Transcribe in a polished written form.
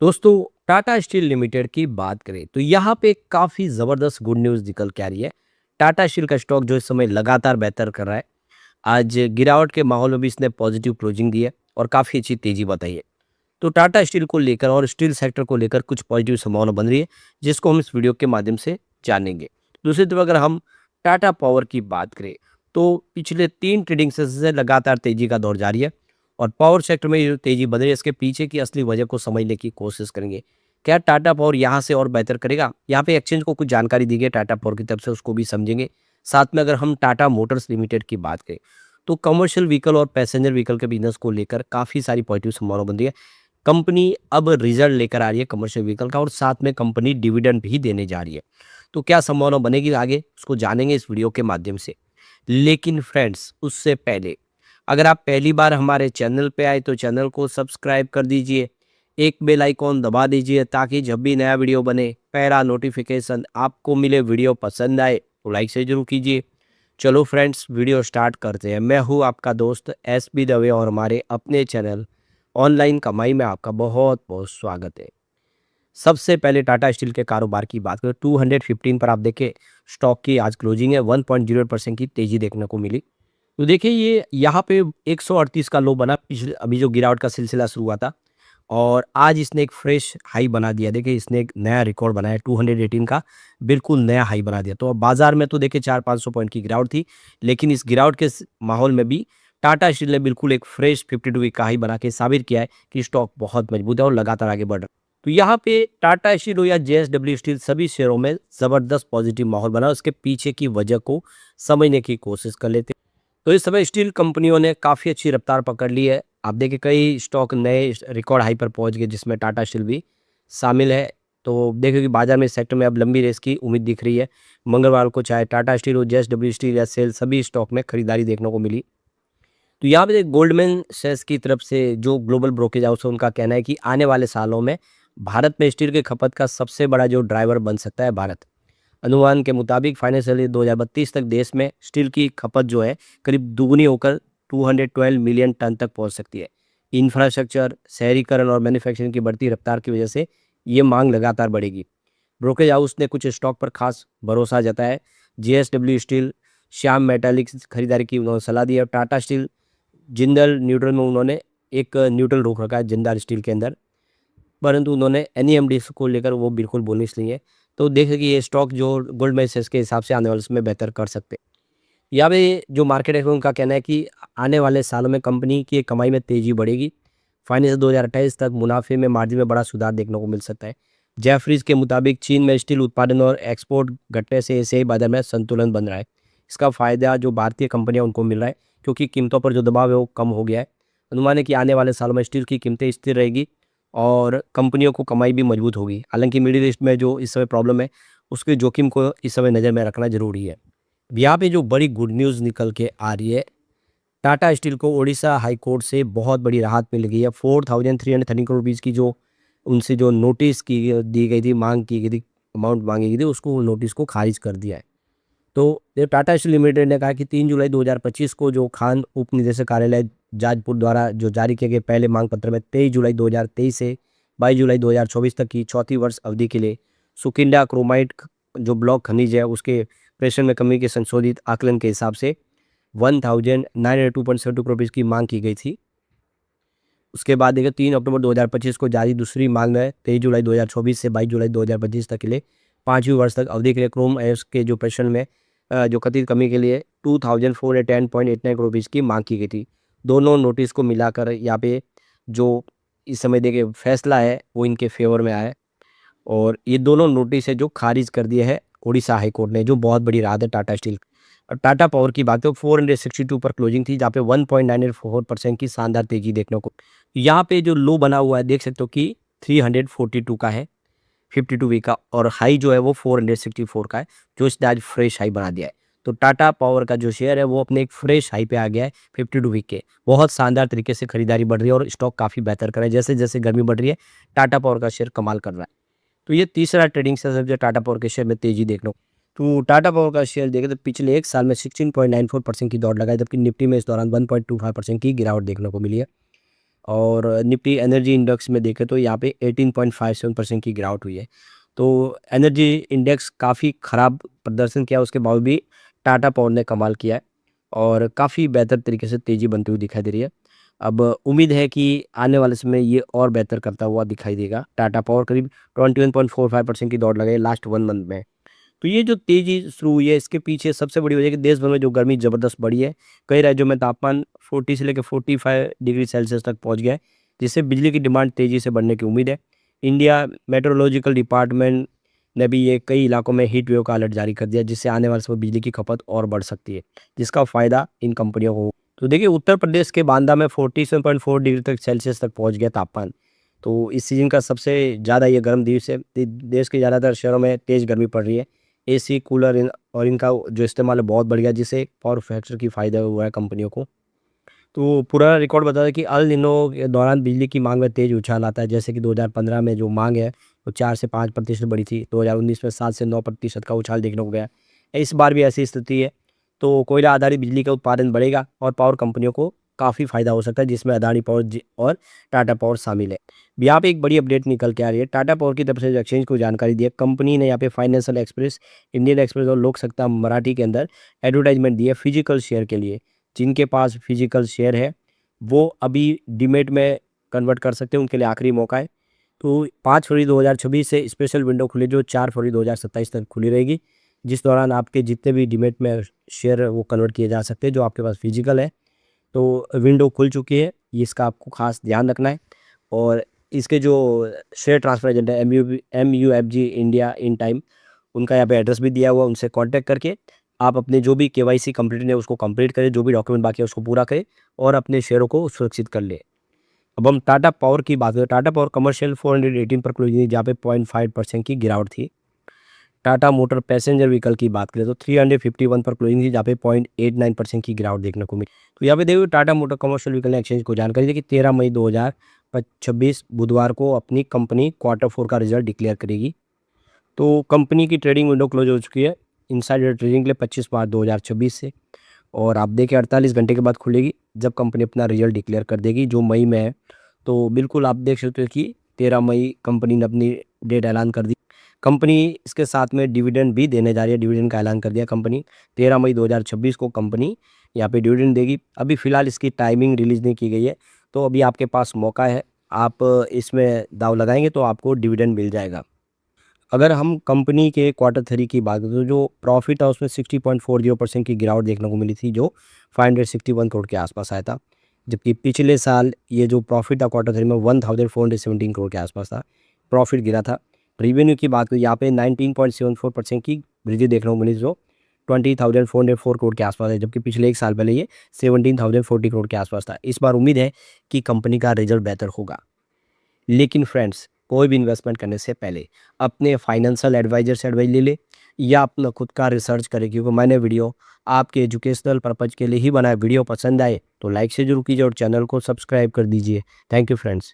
दोस्तों, Tata steel limited की बात करें तो यहाँ पे काफ़ी ज़बरदस्त गुड न्यूज़ निकल के आ रही है। टाटा स्टील का स्टॉक जो इस समय लगातार बेहतर कर रहा है। आज गिरावट के माहौल में भी इसने पॉजिटिव क्लोजिंग दी है और काफ़ी अच्छी तेज़ी बताई है। तो टाटा स्टील को लेकर और स्टील सेक्टर को लेकर कुछ पॉजिटिव संभावना बन रही है, जिसको हम इस वीडियो के माध्यम से जानेंगे। दूसरी तरफ अगर हम टाटा पावर की बात करें, तो पिछले 3 ट्रेडिंग सेशन से लगातार तेज़ी का दौर जारी है और पावर सेक्टर में ये जो तेज़ी बन रही है, इसके पीछे की असली वजह को समझने की कोशिश करेंगे। क्या टाटा पावर यहाँ से और बेहतर करेगा? यहाँ पे एक्सचेंज को कुछ जानकारी दी गई है टाटा पावर की तरफ से, उसको भी समझेंगे। साथ में अगर हम टाटा मोटर्स लिमिटेड की बात करें, तो कमर्शियल व्हीकल और पैसेंजर व्हीकल के बिज़नेस को लेकर काफ़ी सारी पॉजिटिव संभावना बन रही है। कंपनी अब रिजल्ट लेकर आ रही है कमर्शियल व्हीकल का और साथ में कंपनी डिविडेंड भी देने जा रही है। तो क्या संभावना बनेगी आगे, उसको जानेंगे इस वीडियो के माध्यम से। लेकिन फ्रेंड्स, उससे पहले अगर आप पहली बार हमारे चैनल पे आए तो चैनल को सब्सक्राइब कर दीजिए, एक बेल आइकॉन दबा दीजिए ताकि जब भी नया वीडियो बने पहला नोटिफिकेशन आपको मिले। वीडियो पसंद आए तो लाइक से जरूर कीजिए। चलो फ्रेंड्स, वीडियो स्टार्ट करते हैं। मैं हूँ आपका दोस्त एस बी दवे और हमारे अपने चैनल ऑनलाइन कमाई में आपका बहुत बहुत स्वागत है। सबसे पहले टाटा स्टील के कारोबार की बात करें, 215 पर आप देखें स्टॉक की आज क्लोजिंग है। 1.08% की तेजी देखने को मिली। तो देखिए, ये यहाँ पे 138 का लो बना, पिछले अभी जो गिरावट का सिलसिला शुरू हुआ था और आज इसने एक फ्रेश हाई बना दिया। देखिए, इसने एक नया रिकॉर्ड बनाया, 218 का बिल्कुल नया हाई बना दिया। तो अब बाजार में तो देखिए 400-500 पॉइंट की गिरावट थी, लेकिन इस गिरावट के माहौल में भी टाटा स्टील ने बिल्कुल एक फ्रेश 52 वीक का हाई बना के साबित किया है कि स्टॉक बहुत मजबूत है और लगातार आगे बढ़ रहा है। तो यहाँ पे टाटा स्टील हो या जेएसडब्ल्यू स्टील, सभी शेयरों में जबरदस्त पॉजिटिव माहौल बना। उसके पीछे की वजह को समझने की कोशिश कर लेते हैं। तो इस समय स्टील कंपनियों ने काफ़ी अच्छी रफ्तार पकड़ ली है। आप देखिए, कई स्टॉक नए रिकॉर्ड हाई पर पहुंच गए, जिसमें टाटा स्टील भी शामिल है। तो देखिए कि बाजार में इस सेक्टर में अब लंबी रेस की उम्मीद दिख रही है। मंगलवार को चाहे टाटा स्टील हो, जेएसडब्ल्यू स्टील या सेल, सभी स्टॉक में खरीदारी देखने को मिली। तो यहाँ पे गोल्डमैन सैक्स की तरफ से जो ग्लोबल ब्रोकेज हाउस है, उनका कहना है कि आने वाले सालों में भारत में स्टील की खपत का सबसे बड़ा जो ड्राइवर बन सकता है भारत। अनुमान के मुताबिक फाइनेंशियल ईयर 2032 तक देश में स्टील की खपत जो है करीब दुगनी होकर 212 मिलियन टन तक पहुंच सकती है। इंफ्रास्ट्रक्चर, शहरीकरण और मैन्युफैक्चरिंग की बढ़ती रफ्तार की वजह से ये मांग लगातार बढ़ेगी। ब्रोकेज हाउस ने कुछ स्टॉक पर खास भरोसा जताया है। जेएसडब्ल्यू स्टील, श्याम मेटालिक्स खरीदारी की उन्होंने सलाह दी है और टाटा स्टील जिंदल न्यूट्रल में उन्होंने एक न्यूट्रल रोक रखा है जिंदाल स्टील के अंदर, परंतु उन्होंने एनईएमडी को लेकर वो बिल्कुल बोली इसलिए है। तो देखें कि ये स्टॉक जो गोल्डमैन सैक्स के हिसाब से आने वाले समय बेहतर कर सकते हैं। यहाँ पे जो मार्केट है उनका कहना है कि आने वाले सालों में कंपनी की कमाई में तेजी बढ़ेगी। फाइनेंस 2028 तक मुनाफे में मार्जिन में बड़ा सुधार देखने को मिल सकता है। जेफरीज के मुताबिक चीन में स्टील उत्पादन और एक्सपोर्ट घटने से एशियाई बाजार में संतुलन बन रहा है। इसका फायदा जो भारतीय कंपनियां उनको मिल रहा है, क्योंकि कीमतों पर जो दबाव है वो कम हो गया है। अनुमान है कि आने वाले सालों में स्टील की कीमतें स्थिर रहेगी और कंपनियों को कमाई भी मजबूत होगी। हालांकि मिडिल ईस्ट में जो इस समय प्रॉब्लम है, उसके जोखिम को इस समय नज़र में रखना जरूरी है। यहाँ पे जो बड़ी गुड न्यूज़ निकल के आ रही है, टाटा स्टील को ओडिशा हाई कोर्ट से बहुत बड़ी राहत मिल गई है। 4330 करोड़ रुपीज़ की जो उनसे जो नोटिस की दी गई थी, मांग की गई थी, अमाउंट मांगी गई थी, उसको नोटिस को खारिज कर दिया है। तो ये टाटा स्टील लिमिटेड ने कहा कि 3 जुलाई 2025 को जो खान उप निदेशक कार्यालय जाजपुर द्वारा जो जारी किए गए पहले मांग पत्र में 23 जुलाई 2023 से 22 जुलाई 2024 तक की चौथी वर्ष अवधि के लिए सुकिंडा क्रोमाइट जो ब्लॉक खनिज है, उसके प्रेशर में कमी के संशोधित आकलन के हिसाब से 1902.72 करोड़ रुपीज़ की मांग की गई थी। उसके बाद देखिए 3 अक्टूबर 2025 को जारी दूसरी मांग में 23 जुलाई 2024 से 22 जुलाई 2025 तक के लिए 5वीं वर्ष तक अवधि के लिए क्रोम एस के जो प्रेशर में जो कथित कमी के लिए 2410.89 करोड़ रुपीज़ की मांग की गई थी। दोनों नोटिस को मिलाकर यहाँ पे जो इस समय देखिए फैसला है वो इनके फेवर में आया है और ये दोनों नोटिस है जो खारिज कर दिए है उड़ीसा हाई कोर्ट ने, जो बहुत बड़ी राहत है टाटा स्टील। और टाटा पावर की बात करें, 462 पर क्लोजिंग थी, जहाँ पे 1.94% की शानदार तेजी देखने को। यहाँ पे जो लो बना हुआ है देख सकते हो कि 342 का है, 52 वीक का, और हाई जो है वो 464 का है, जो इसने आज फ्रेश हाई बना दिया है। तो टाटा पावर का जो शेयर है वो अपने एक फ्रेश हाई पे आ गया है 52 वीक के। बहुत शानदार तरीके से खरीदारी बढ़ रही है और स्टॉक काफ़ी बेहतर कर रहा है। जैसे जैसे गर्मी बढ़ रही है, टाटा पावर का शेयर कमाल कर रहा है। तो ये तीसरा ट्रेडिंग सेशन जो टाटा पावर के शेयर में तेजी देखने को। तो टाटा पावर का शेयर देखें तो पिछले एक साल में 16.94% की दौड़ लगाई, जबकि निफ्टी में इस दौरान 1.25% की गिरावट देखने को मिली है। और निफ्टी एनर्जी इंडेक्स में देखें तो यहाँ पे 18.57% की गिरावट हुई है। तो एनर्जी इंडेक्स काफ़ी ख़राब प्रदर्शन किया, उसके बावजूद भी टाटा पावर ने कमाल किया है और काफ़ी बेहतर तरीके से तेज़ी बनती हुई दिखाई दे रही है। अब उम्मीद है कि आने वाले समय ये और बेहतर करता हुआ दिखाई देगा। टाटा पावर करीब 21.45% की दौड़ लगाई लास्ट 1 मंथ में। तो ये जो तेज़ी शुरू हुई है, इसके पीछे सबसे बड़ी वजह है कि देश भर में जो गर्मी ज़बरदस्त बढ़ी है। कई राज्यों में तापमान 40 से लेकर 45 डिग्री सेल्सियस तक पहुंच गया है, जिससे बिजली की डिमांड तेज़ी से बढ़ने की उम्मीद है। इंडिया मेट्रोलॉजिकल डिपार्टमेंट ने भी ये कई इलाकों में हीट वेव का अलर्ट जारी कर दिया, जिससे आने वाले समय बिजली की खपत और बढ़ सकती है, जिसका फ़ायदा इन कंपनियों को। तो देखिए, उत्तर प्रदेश के बांदा में 47.4 डिग्री तक सेल्सियस तक पहुँच गया तापमान। तो इस सीज़न का सबसे ज़्यादा ये गर्म दिवस है। देश के ज़्यादातर शहरों में तेज़ गर्मी पड़ रही है। एसी, कूलर और इनका जो इस्तेमाल है बहुत बढ़ गया, जिससे पावर फैक्टर की फ़ायदा हुआ है कंपनियों को। तो पूरा रिकॉर्ड बताता है कि अल निनो के दौरान बिजली की मांग में तेज़ उछाल आता है। जैसे कि 2015 में जो मांग है वो 4 से 5% बढ़ी थी। 2019 में 7 से 9% का उछाल देखने को गया। इस बार भी ऐसी स्थिति है। तो कोयला आधारित बिजली का उत्पादन बढ़ेगा और पावर कंपनियों को काफ़ी फ़ायदा हो सकता है, जिसमें अदानी पावर और टाटा पावर शामिल है। यहाँ पे एक बड़ी अपडेट निकल के आ रही है। टाटा पावर की तरफ से जो एक्सचेंज को जानकारी दी है, कंपनी ने यहाँ पे फाइनेंशियल एक्सप्रेस, इंडियन एक्सप्रेस और लोक सत्ता मराठी के अंदर एडवर्टाइजमेंट दी है फिजिकल शेयर के लिए। जिनके पास फिजिकल शेयर है वो अभी डीमैट में कन्वर्ट कर सकते हैं, उनके लिए आखिरी मौका है। तो 5 फरवरी 2026 से स्पेशल विंडो खुली, जो 4 फरवरी 2027 तक खुली रहेगी, जिस दौरान आपके जितने भी डीमैट में शेयर वो कन्वर्ट किए जा सकते हैं जो आपके पास फिजिकल है। तो विंडो खुल चुकी है, ये इसका आपको खास ध्यान रखना है। और इसके जो शेयर ट्रांसफर एजेंट है MUFG इंडिया इन टाइम, उनका यहाँ पे एड्रेस भी दिया हुआ है, उनसे कांटेक्ट करके आप अपने जो भी KYC कंप्लीट है उसको कंप्लीट करें, जो भी डॉक्यूमेंट बाकी है उसको पूरा करें और अपने शेयरों को सुरक्षित कर लें। अब हम टाटा पावर की बात करें। टाटा पावर कमर्शियल 418 पर क्लोजिंग हुई, जहाँ पे 0.5% की गिरावट थी। टाटा मोटर पैसेंजर व्हीकल की बात करें तो 351 पर क्लोजिंग थी, जहाँ पे 0.89% की गिरावट देखने को मिली। तो यहाँ पे देखिए, टाटा मोटर कमर्शियल व्हीकल ने एक्सचेंज को जानकारी दी कि 13 मई 2026 बुधवार को अपनी कंपनी Q4 का रिजल्ट डिक्लेयर करेगी। तो कंपनी की ट्रेडिंग विंडो क्लोज हो चुकी है इनसाइडर ट्रेडिंग के लिए 25 मार्च 2026 से, और आप देखिए 48 घंटे के बाद खुलेगी, जब कंपनी अपना रिजल्ट डिक्लेयर कर देगी, जो मई में है। तो बिल्कुल आप देख सकते हो कि 13 मई कंपनी ने अपनी डेट ऐलान कर दी। कंपनी इसके साथ में डिविडेंड भी देने जा रही है, डिविडेंड का ऐलान कर दिया कंपनी। 13 मई 2026 को कंपनी यहाँ पे डिविडेंड देगी। अभी फ़िलहाल इसकी टाइमिंग रिलीज़ नहीं की गई है, तो अभी आपके पास मौका है, आप इसमें दाँव लगाएँगे तो आपको डिविडेंड मिल जाएगा। अगर हम कंपनी के Q3 की बात करें तो जो प्रॉफिट था उसमें 60.40% की गिरावट देखने को मिली थी, जो 561 करोड़ के आसपास आया था। जबकि पिछले साल ये जो प्रॉफिट था Q3 में 1417 करोड़ के आसपास था, प्रॉफिट गिरा था। रेवेन्यू की बात करें, यहाँ पे 19.74% की वृद्धि देखने को मिली, जो 20,404 करोड़ के आसपास है, जबकि पिछले एक साल पहले ये 17,040 करोड़ के आसपास था। इस बार उम्मीद है कि कंपनी का रिजल्ट बेहतर होगा। लेकिन फ्रेंड्स, कोई भी इन्वेस्टमेंट करने से पहले अपने फाइनेंशियल एडवाइजर से एडवाइस ले ले या अपना खुद का रिसर्च करें, क्योंकि मैंने वीडियो आपके एजुकेशनल पर्पज़ के लिए ही बनाया। वीडियो पसंद आए तो लाइक से जरूर कीजिए और चैनल को सब्सक्राइब कर दीजिए। Thank you friends.